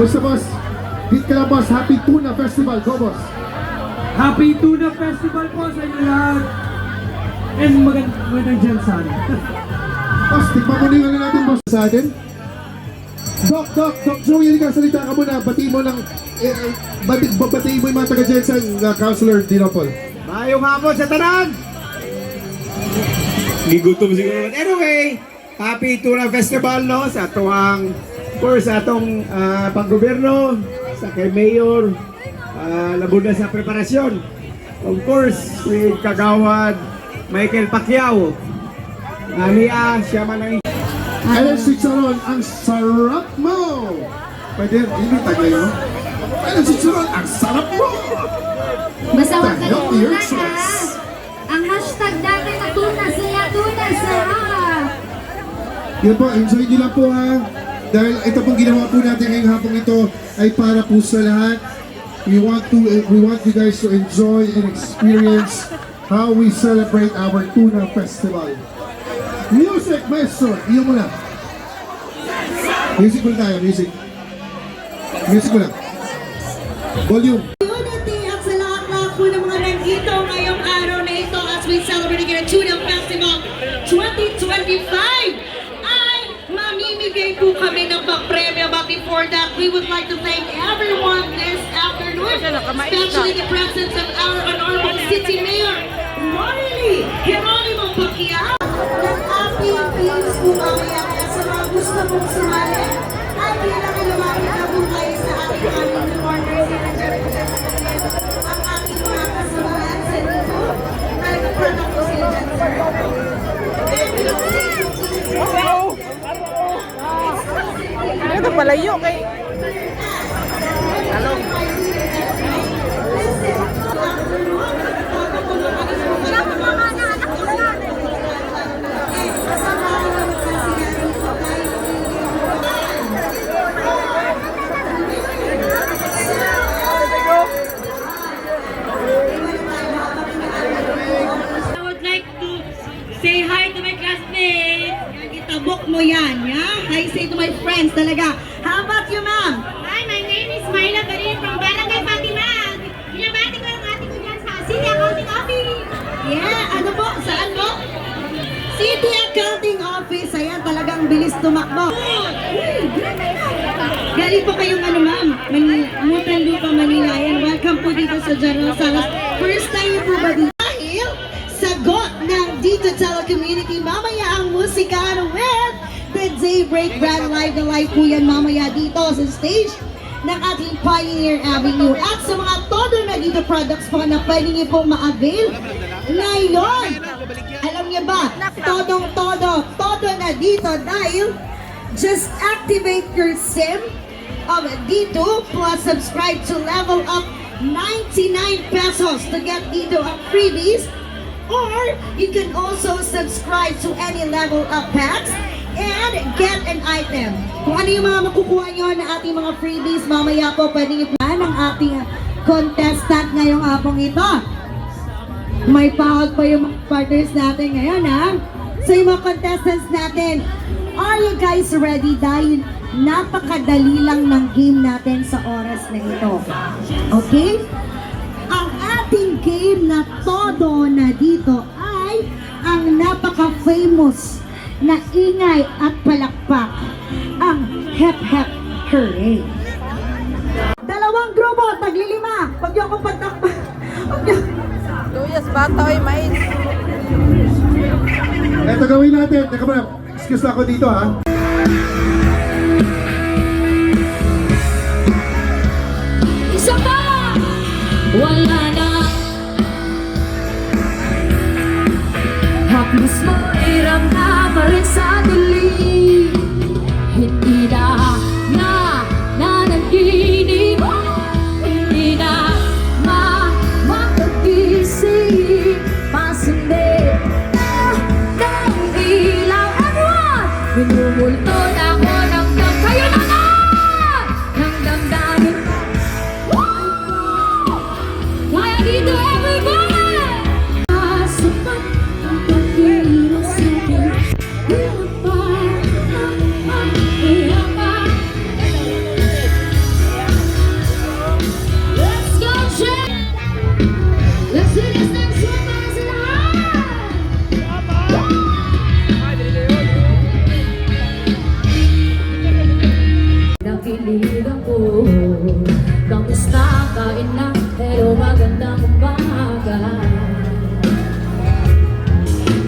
Kamusta boss? Hit ka lang boss, Happy Tuna Festival, go boss! Happy Tuna Festival po sa inyo lahat! And magandang Jensan. Boss, tikman mo na yung ano natin boss sa atin. Doc Joey, hindi ka salita ka muna, batiin mo ng, batiin mo yung mga taga-Jensen, Councilor Dinopol. Mayong hapon sa tanan! Gigutom siguro. Anyway, Happy Tuna Festival no sa atong sa atong panggobyerno, sa kay Mayor, labod na sa preparasyon. Of course, with Kagawad Michael Pacquiao. Niya, siya man ang Alan Chicharon, ang sarap mo! Pwede, hindi tagay mo. Alan Chicharon, ang sarap mo! Basta huwag Your kalimutan choice. ang hashtag natin na tuna sarap! Yun po, enjoy nyo lang po ha. Dahil ito pong ginawa po natin ngayong hapong ito ay para po sa lahat. We want you guys to enjoy and experience how we celebrate our Tuna Festival. Music, maestro! Iyo mo na. Music mo tayo, music. Music mo na. Volume. Unity at sa lahat-lahat po ng mga nandito ngayong araw na ito as we celebrate the Tuna Festival 2025 ay mamimigay po kami ng pang-premyo. But before that, we would like to thank everyone this afternoon, especially the presence of our Honorable City Mayor, Marily Geronimo Pacquiao. Philippines po mamaya kaya sa mga gusto mong sumali ay kailangan lumapit na po kayo sa ating aming corners na nandiyan ang ating mga kasamahan sa dito. Talagang po sila dyan, sir. Ito palayo kay Talong. I would like to say hi to my classmates. Itabok mo yan, yeah? I say to my friends talaga. How about you, ma'am? Hi, my name is Myla Garin from Barangay Fatima. Binabati ko yung ate ko dyan sa City Accounting Office. Yeah, ano po? Saan po? City Accounting Office. Ayan, talagang bilis tumakbo. Galing po kayong ano, ma'am? Manila, Muntinlupa, Manila. Ayan, welcome po dito sa General Salas. First time niyo po ba dito? Dahil sagot ng dito telecommunity, mamaya ang musika with the Daybreak Brand Live na live po yan mamaya dito sa stage ng ating Pioneer Avenue. At sa mga todo na dito products po na pwede niyo po ma-avail ngayon. Alam niyo ba, todo na dito dahil just activate your SIM of Dito plus subscribe to Level Up 99 pesos to get Dito ang freebies, or you can also subscribe to any Level Up packs and get an item. Kung ano yung mga makukuha nyo na ating mga freebies, mamaya po pwede nyo plan ang ating contestant ngayong hapong ito. May pahod pa yung mga partners natin ngayon ha. So yung mga contestants natin, are you guys ready? Dahil napakadali lang ng game natin sa oras na ito. Okay? Ang ating game na todo na dito ay ang napaka-famous na ingay at palakpak, ang Hep Hep Hooray. Dalawang grupo, taglilima. Huwag niyo akong pagtakpan. Luyas batoy mais. Eto gawin natin. Teka muna, excuse ako dito ha. Isa pa! Wala na. Haplos mo iram na pa rin sa dilim. Hindi na nanaginig. Hindi na makagising. Pasindi na ng ilaw. Everyone! Minumulto na ako ng dam. Kayo na nga! Ng damdamin. Kaya dito everybody! Asupan ang pag-iwas sa akin.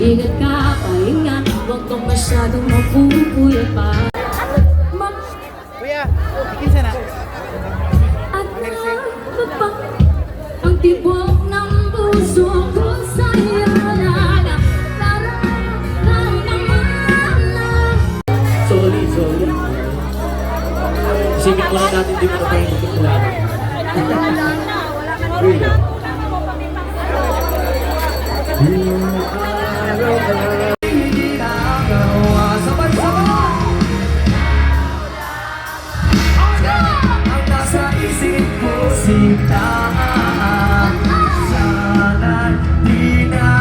Ingat ka, pahinga, huwag kang masyadong mapupuyat pa. Kuya, ikinsa na. At nagpapak ang tibok ng puso ko sa'yo na Sorry. Isipin mo na natin di mo na tayo magkakilala. Ang nasa isip ko sinta, sana di na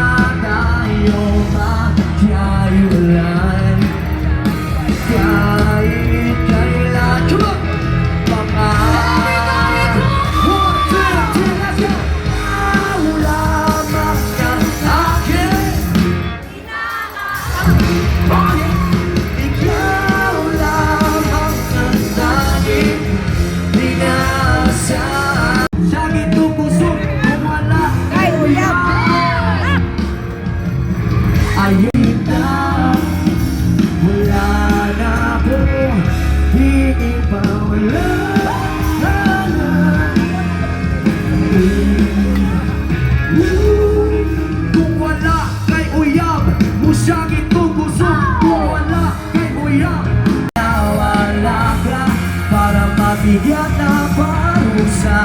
tayo magkayulan. Kahit kailan, pangarap. 1, 2, 3, let's go! Lamang ng akin. Ikaw lamang ang tanging pinasa. Sa gitong puso kung wala Ay, uyab! ayun na, wala na po, hindi pa wala na. Kung wala kay uyab, musagit ko puso. Kung wala kay uyab, nawala ka para mabigyan na parusa.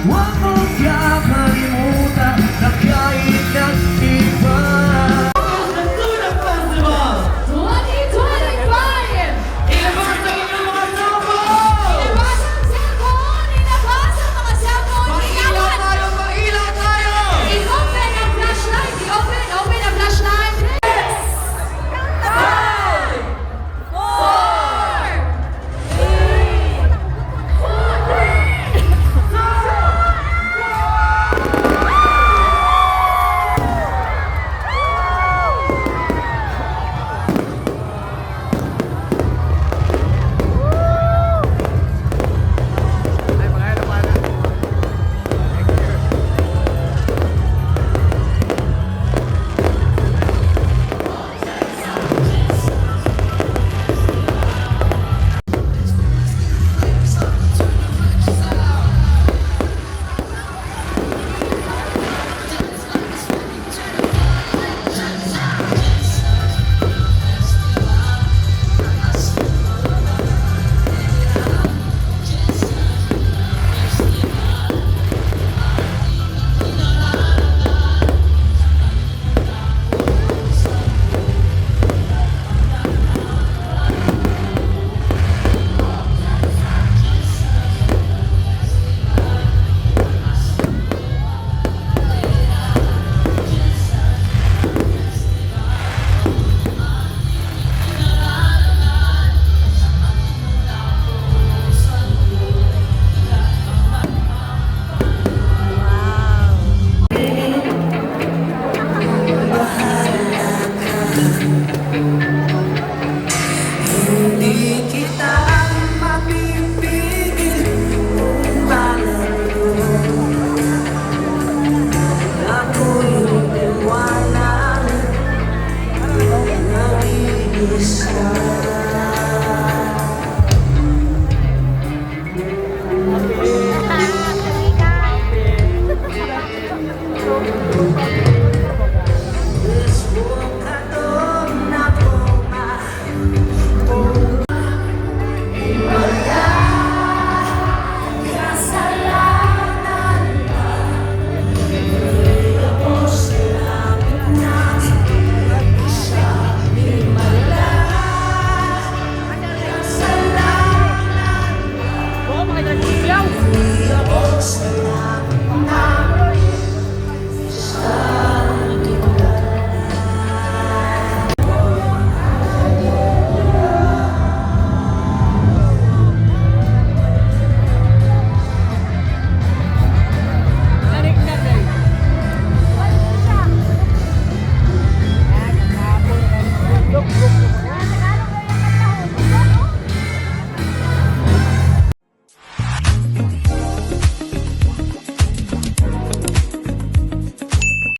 Huwag mo kaya kalimutan na kahit nag